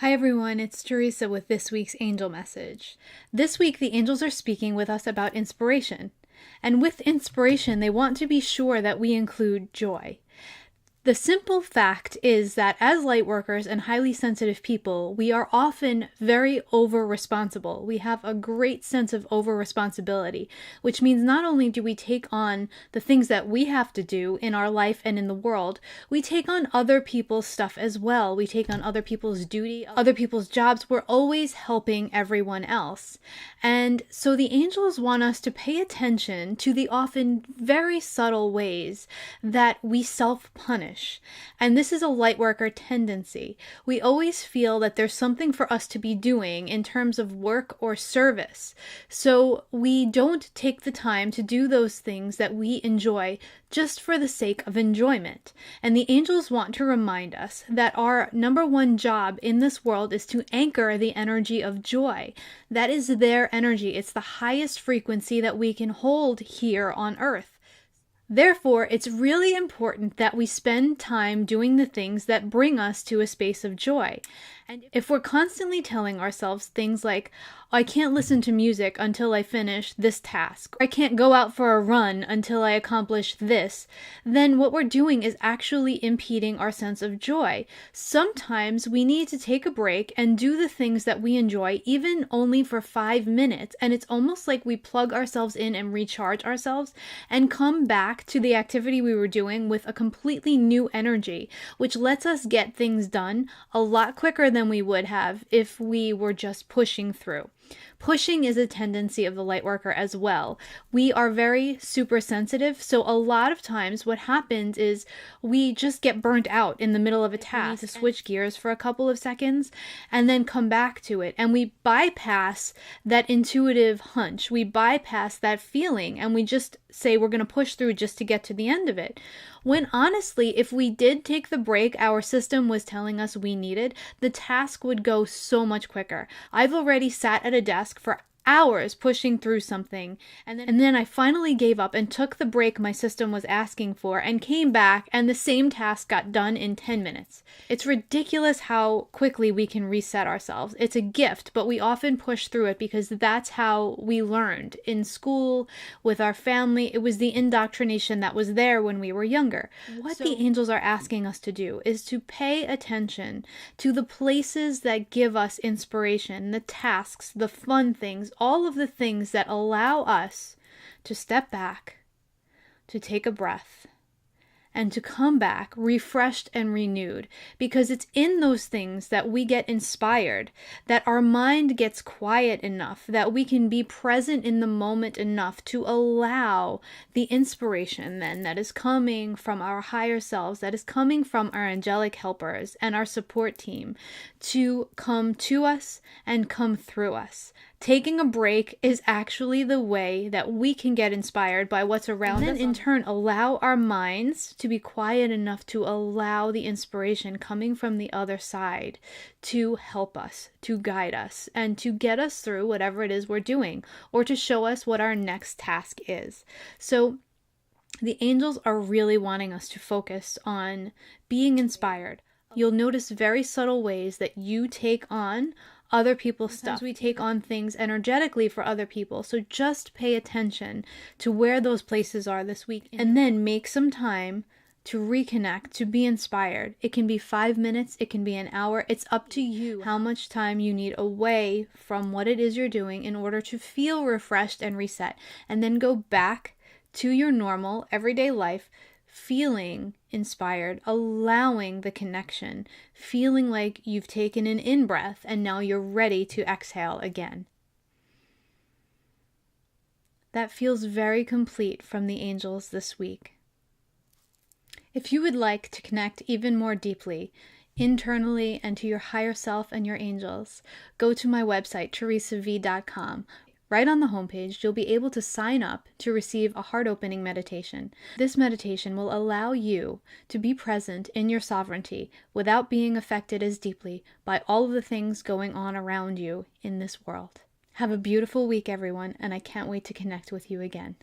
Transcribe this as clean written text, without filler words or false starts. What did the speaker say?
Hi everyone, it's Theresa with this week's angel message. This week the angels are speaking with us about inspiration. And with inspiration, they want to be sure that we include joy. The simple fact is that as light workers and highly sensitive people, we are often very over-responsible. We have a great sense of over-responsibility, which means not only do we take on the things that we have to do in our life and in the world, we take on other people's stuff as well. We take on other people's duty, other people's jobs. We're always helping everyone else. And so the angels want us to pay attention to the often very subtle ways that we self-punish. And this is a lightworker tendency. We always feel that there's something for us to be doing in terms of work or service. So we don't take the time to do those things that we enjoy just for the sake of enjoyment. And the angels want to remind us that our number one job in this world is to anchor the energy of joy. That is their energy. It's the highest frequency that we can hold here on earth. Therefore, it's really important that we spend time doing the things that bring us to a space of joy. And if we're constantly telling ourselves things like, I can't listen to music until I finish this task, or I can't go out for a run until I accomplish this, then what we're doing is actually impeding our sense of joy. Sometimes we need to take a break and do the things that we enjoy, even only for 5 minutes, and it's almost like we plug ourselves in and recharge ourselves and come back to the activity we were doing with a completely new energy, which lets us get things done a lot quicker than we would have if we were just pushing through. Pushing is a tendency of the lightworker as well. We are very super sensitive, so a lot of times what happens is we just get burnt out in the middle of a task. We need to switch gears for a couple of seconds and then come back to it. And we bypass that intuitive hunch. We bypass that feeling and we just say we're going to push through just to get to the end of it. When honestly, if we did take the break our system was telling us we needed, the task would go so much quicker. I've already sat at a desk for hours pushing through something, and then I finally gave up and took the break my system was asking for and came back, and the same task got done in 10 minutes. It's ridiculous how quickly we can reset ourselves. It's a gift, but we often push through it because that's how we learned in school, with our family. It was the indoctrination that was there when we were younger. What the angels are asking us to do is to pay attention to the places that give us inspiration, the tasks, the fun things, all of the things that allow us to step back, to take a breath, and to come back refreshed and renewed, because it's in those things that we get inspired, that our mind gets quiet enough, that we can be present in the moment enough to allow the inspiration then that is coming from our higher selves, that is coming from our angelic helpers and our support team, to come to us and come through us. Taking a break is actually the way that we can get inspired by what's around us, and then in turn allow our minds to be quiet enough to allow the inspiration coming from the other side to help us, to guide us, and to get us through whatever it is we're doing, or to show us what our next task is. So the angels are really wanting us to focus on being inspired. You'll notice very subtle ways that you take on other people's stuff. We take on things energetically for other people. So just pay attention to where those places are this week, and then make some time to reconnect, to be inspired. It can be 5 minutes, it can be an hour. It's up to you how much time you need away from what it is you're doing in order to feel refreshed and reset, and then go back to your normal everyday life, feeling inspired, allowing the connection, feeling like you've taken an in-breath and now you're ready to exhale again. That feels very complete from the angels this week. If you would like to connect even more deeply, internally and to your higher self and your angels, go to my website, theresav.com. Right on the homepage, you'll be able to sign up to receive a heart-opening meditation. This meditation will allow you to be present in your sovereignty without being affected as deeply by all of the things going on around you in this world. Have a beautiful week, everyone, and I can't wait to connect with you again.